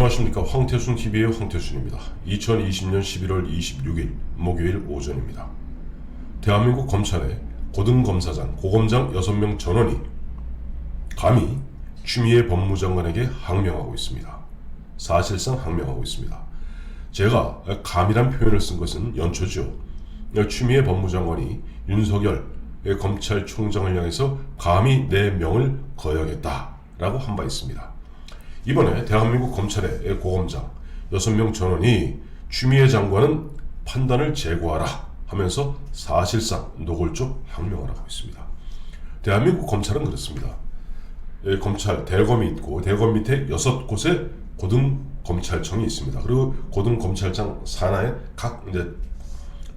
안녕하십니까. 황태순TV의 황태순입니다. 2020년 11월 26일 목요일 오전입니다. 대한민국 검찰의 고등검사장, 고검장 6명 전원이 감히 추미애 법무장관에게 항명하고 있습니다. 사실상 항명하고 있습니다. 제가 감이란 표현을 쓴 것은 연초죠. 추미애 법무장관이 윤석열 검찰총장을 향해서 감히 내 명을 거역했다라고 한 바 있습니다. 이번에 대한민국 검찰의 고검장 6명 전원이 추미애 장관은 판단을 제고하라 하면서 사실상 노골적 항명을 하고 있습니다. 대한민국 검찰은 그렇습니다. 검찰 대검이 있고 대검 밑에 6곳의 고등검찰청이 있습니다. 그리고 고등검찰청 산하에 각 이제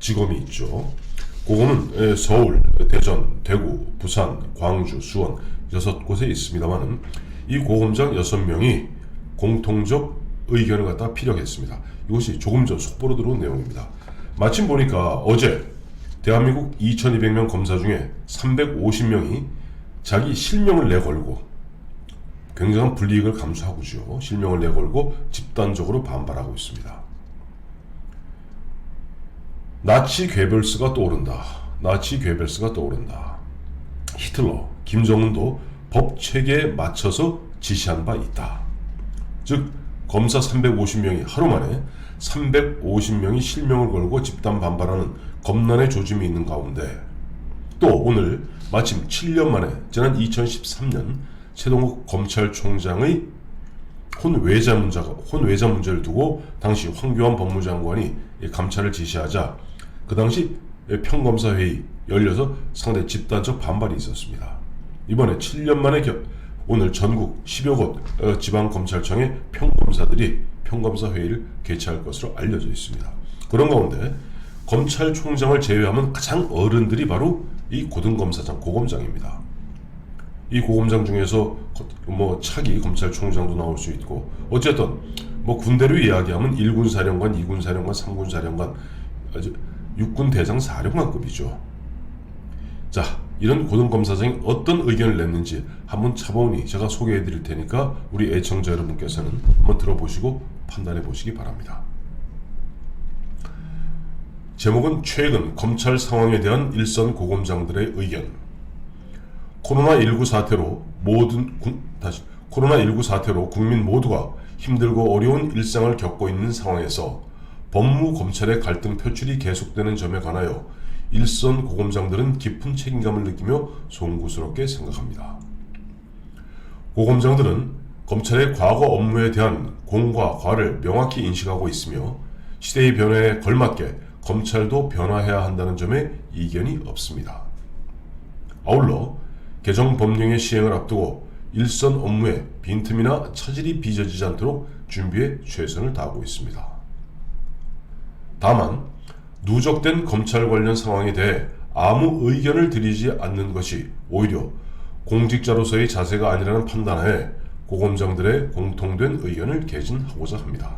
지검이 있죠. 그거는 서울, 대전, 대구, 부산, 광주, 수원 6곳에 있습니다만 이 고검장 6명이 공통적 의견을 갖다 피력했습니다. 이것이 조금 전 속보로 들어온 내용입니다. 마침 보니까 어제 대한민국 2200명 검사 중에 350명이 자기 실명을 내걸고 굉장한 불이익을 감수하고죠. 실명을 내걸고 집단적으로 반발하고 있습니다. 나치 괴벨스가 떠오른다. 나치 괴벨스가 떠오른다. 히틀러, 김정은도 법 체계에 맞춰서 지시한 바 있다. 즉 검사 350명이 하루 만에 350명이 실명을 걸고 집단 반발하는 검난의 조짐이 있는 가운데 또 오늘 마침 7년 만에 지난 2013년 최동욱 검찰총장의 혼외자 문제를 두고 당시 황교안 법무장관이 감찰을 지시하자 그 당시 평검사회의 열려서 상당히 집단적 반발이 있었습니다. 이번에 7년 만에 오늘 전국 10여 곳 지방검찰청의 평검사들이 평검사회의를 개최할 것으로 알려져 있습니다. 그런 가운데 검찰총장을 제외하면 가장 어른들이 바로 이 고등검사장, 고검장입니다. 이 고검장 중에서 차기 검찰총장도 나올 수 있고 어쨌든 군대로 이야기하면 1군 사령관, 2군 사령관, 3군 사령관, 육군 대장 사령관급이죠. 자, 이런 고등검사장이 어떤 의견을 냈는지 한번 차분히 제가 소개해 드릴 테니까 우리 애청자 여러분께서는 한번 들어보시고 판단해 보시기 바랍니다. 제목은 최근 검찰 상황에 대한 일선 고검장들의 의견. 코로나19 사태로 국민 모두가 힘들고 어려운 일상을 겪고 있는 상황에서 법무검찰의 갈등 표출이 계속되는 점에 관하여 일선 고검장들은 깊은 책임감을 느끼며 송구스럽게 생각합니다. 고검장들은 검찰의 과거 업무에 대한 공과 과를 명확히 인식하고 있으며 시대의 변화에 걸맞게 검찰도 변화해야 한다는 점에 이견이 없습니다. 아울러 개정 법령의 시행을 앞두고 일선 업무에 빈틈이나 차질이 빚어지지 않도록 준비에 최선을 다하고 있습니다. 다만 누적된 검찰 관련 상황에 대해 아무 의견을 드리지 않는 것이 오히려 공직자로서의 자세가 아니라는 판단하에 고검장들의 공통된 의견을 개진하고자 합니다.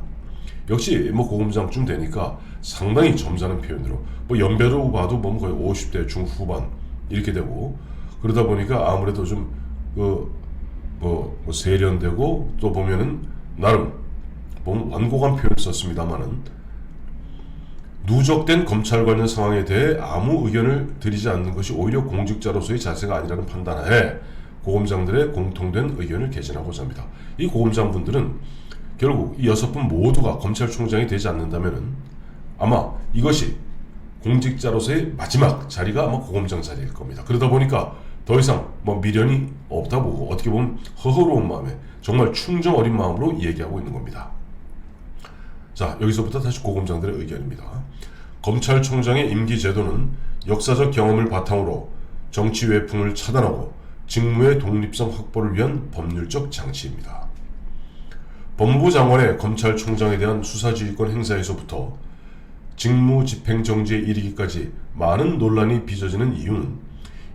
역시 고검장쯤 되니까 상당히 점잖은 표현으로 연배로 봐도 거의 50대 중후반 이렇게 되고 그러다 보니까 아무래도 좀 세련되고 또 보면은 나름 완곡한 표현을 썼습니다만은 누적된 검찰 관련 상황에 대해 아무 의견을 드리지 않는 것이 오히려 공직자로서의 자세가 아니라는 판단하에 고검장들의 공통된 의견을 개진하고자 합니다. 이 고검장분들은 결국 이 6분 모두가 검찰총장이 되지 않는다면 아마 이것이 공직자로서의 마지막 자리가 아마 고검장 자리일 겁니다. 그러다 보니까 더 이상 미련이 없다 보고 어떻게 보면 허허로운 마음에 정말 충정 어린 마음으로 얘기하고 있는 겁니다. 자, 여기서부터 다시 고검장들의 의견입니다. 검찰총장의 임기 제도는 역사적 경험을 바탕으로 정치 외풍을 차단하고 직무의 독립성 확보를 위한 법률적 장치입니다. 법무부 장관의 검찰총장에 대한 수사지휘권 행사에서부터 직무 집행정지에 이르기까지 많은 논란이 빚어지는 이유는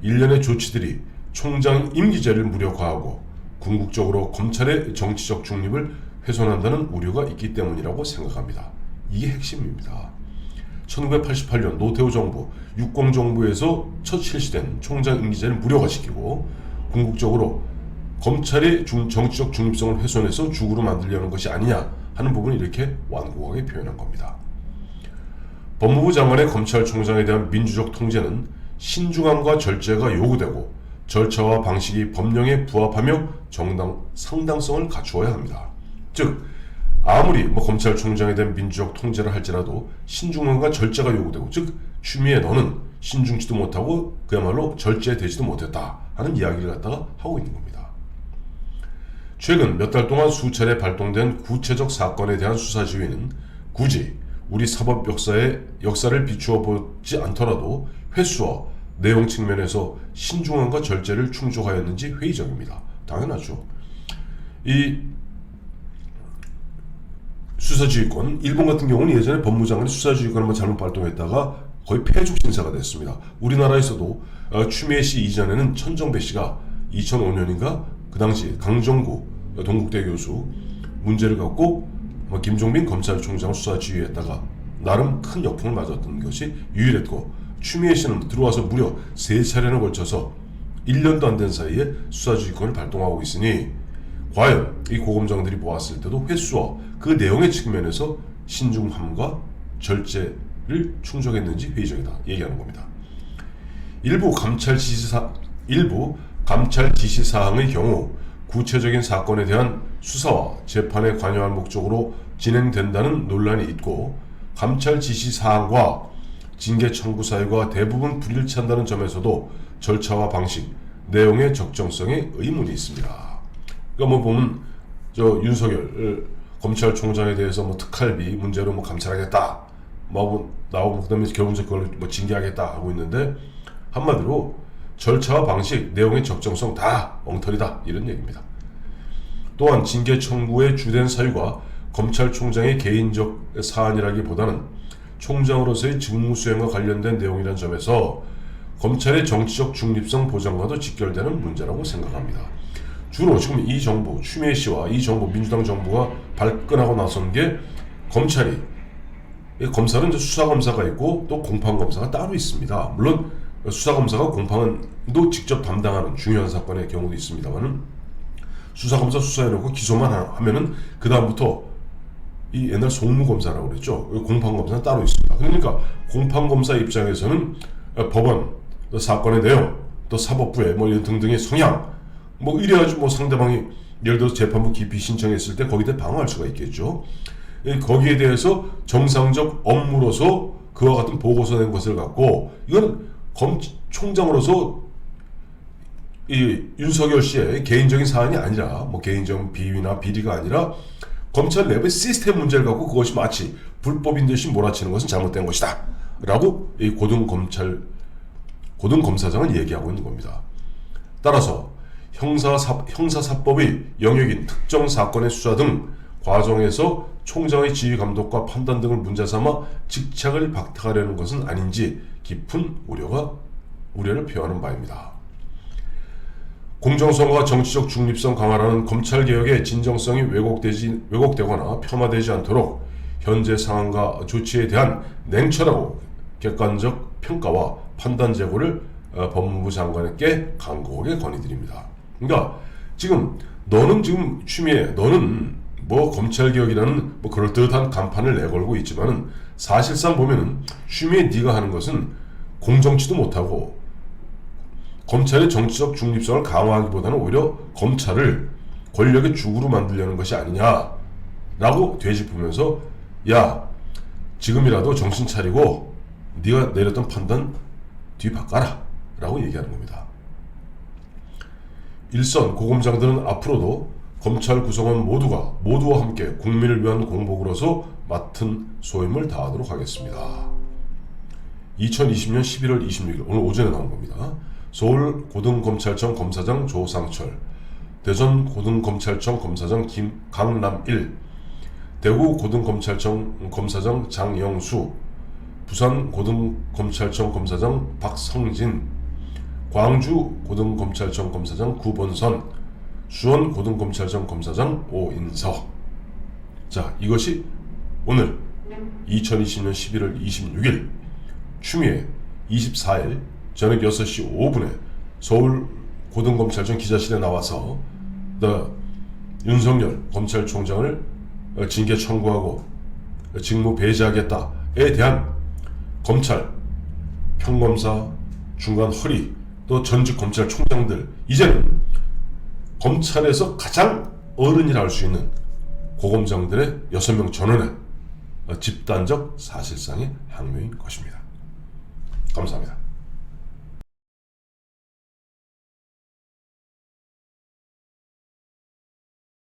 일련의 조치들이 총장 임기제를 무력화하고 궁극적으로 검찰의 정치적 중립을 훼손한다는 우려가 있기 때문이라고 생각합니다. 이게 핵심입니다. 1988년 노태우 정부, 육공정부에서 첫 실시된 총장 임기제를 무력화시키고 궁극적으로 검찰의 정치적 중립성을 훼손해서 죽으로 만들려는 것이 아니냐 하는 부분을 이렇게 완곡하게 표현한 겁니다. 법무부 장관의 검찰총장에 대한 민주적 통제는 신중함과 절제가 요구되고 절차와 방식이 법령에 부합하며 상당성을 갖추어야 합니다. 즉 아무리 검찰총장에 대한 민주적 통제를 할지라도 신중함과 절제가 요구되고, 즉 추미애 너는 신중치도 못하고 그야말로 절제되지도 못했다 하는 이야기를 갖다가 하고 있는 겁니다. 최근 몇 달 동안 수차례 발동된 구체적 사건에 대한 수사 지휘는 굳이 우리 사법 역사를 비추어 보지 않더라도 횟수와 내용 측면에서 신중함과 절제를 충족하였는지 회의적입니다. 당연하죠. 이 수사지휘권, 일본 같은 경우는 예전에 법무장관이 수사지휘권을 잘못 발동했다가 거의 폐죽 신사가 됐습니다. 우리나라에서도 추미애 씨 이전에는 천정배 씨가 2005년인가 그 당시 강정구 동국대 교수 문제를 갖고 김종민 검찰총장 수사지휘했다가 나름 큰 역풍을 맞았던 것이 유일했고, 추미애 씨는 들어와서 무려 3차례나 걸쳐서 1년도 안 된 사이에 수사지휘권을 발동하고 있으니 과연 이 고검장들이 보았을 때도 횟수와 그 내용의 측면에서 신중함과 절제를 충족했는지 회의적이다 얘기하는 겁니다. 일부 감찰 지시 사항의 경우 구체적인 사건에 대한 수사와 재판에 관여할 목적으로 진행된다는 논란이 있고, 감찰 지시 사항과 징계 청구 사유가 대부분 불일치한다는 점에서도 절차와 방식, 내용의 적정성에 의문이 있습니다. 그러니까 보면 윤석열 검찰총장에 대해서 특활비 문제로 감찰하겠다, 나오고 그다음에 결국은 그걸 징계하겠다 하고 있는데, 한마디로 절차와 방식, 내용의 적정성 다 엉터리다 이런 얘기입니다. 또한 징계 청구의 주된 사유가 검찰총장의 개인적 사안이라기보다는 총장으로서의 직무 수행과 관련된 내용이라는 점에서 검찰의 정치적 중립성 보장과도 직결되는 문제라고 생각합니다. 주로 지금 이 정부, 추미애 씨와 이 정부, 민주당 정부가 발끈하고 나선 게 검찰은 이제 수사검사가 있고 또 공판검사가 따로 있습니다. 물론 수사검사가 공판도 직접 담당하는 중요한 사건의 경우도 있습니다만은, 수사검사 수사해놓고 기소만 하면은 그 다음부터 이 옛날 송무검사라고 그랬죠. 공판검사는 따로 있습니다. 그러니까 공판검사 입장에서는 법원, 또 사건의 내용, 또 사법부의 이런 등등의 성향, 이래야지 상대방이 예를 들어서 재판부 기피 신청했을 때 거기에 대해 방어할 수가 있겠죠. 거기에 대해서 정상적 업무로서 그와 같은 보고서 낸 것을 갖고, 이건 총장으로서 이 윤석열 씨의 개인적인 사안이 아니라 개인적 비위나 비리가 아니라 검찰 내부의 시스템 문제를 갖고 그것이 마치 불법인 듯이 몰아치는 것은 잘못된 것이다 라고 이 고등검사장은 얘기하고 있는 겁니다. 따라서 형사사법의 영역인 특정 사건의 수사 등 과정에서 총장의 지휘 감독과 판단 등을 문제 삼아 직책을 박탈하려는 것은 아닌지 깊은 우려를 표하는 바입니다. 공정성과 정치적 중립성 강화라는 검찰개혁의 진정성이 왜곡되거나 폄하되지 않도록 현재 상황과 조치에 대한 냉철하고 객관적 평가와 판단 제고를 법무부 장관에게 간곡하게 건의드립니다. 그러니까 너는 추미애, 너는 검찰개혁이라는 그럴듯한 간판을 내걸고 있지만은 사실상 보면은 추미애 네가 하는 것은 공정치도 못하고 검찰의 정치적 중립성을 강화하기보다는 오히려 검찰을 권력의 죽으로 만들려는 것이 아니냐라고 되짚으면서, 야 지금이라도 정신 차리고 네가 내렸던 판단 뒤바꿔라 라고 얘기하는 겁니다. 일선 고검장들은 앞으로도 검찰 구성원 모두와 함께 국민을 위한 공복으로서 맡은 소임을 다하도록 하겠습니다. 2020년 11월 26일 오늘 오전에 나온 겁니다. 서울 고등검찰청 검사장 조상철, 대전 고등검찰청 검사장 강남일, 대구 고등검찰청 검사장 장영수, 부산 고등검찰청 검사장 박성진, 광주 고등검찰청 검사장 구본선, 수원 고등검찰청 검사장 오인서. 자, 이것이 오늘 2020년 11월 26일 추미애 24일 저녁 6시 5분에 서울 고등검찰청 기자실에 나와서 윤석열 검찰총장을 징계 청구하고 직무 배제하겠다에 대한 검찰, 평검사, 중간 허리, 또 전직 검찰총장들, 이제는 검찰에서 가장 어른이라 할 수 있는 고검장들의 6명 전원의 집단적 사실상의 항명인 것입니다. 감사합니다.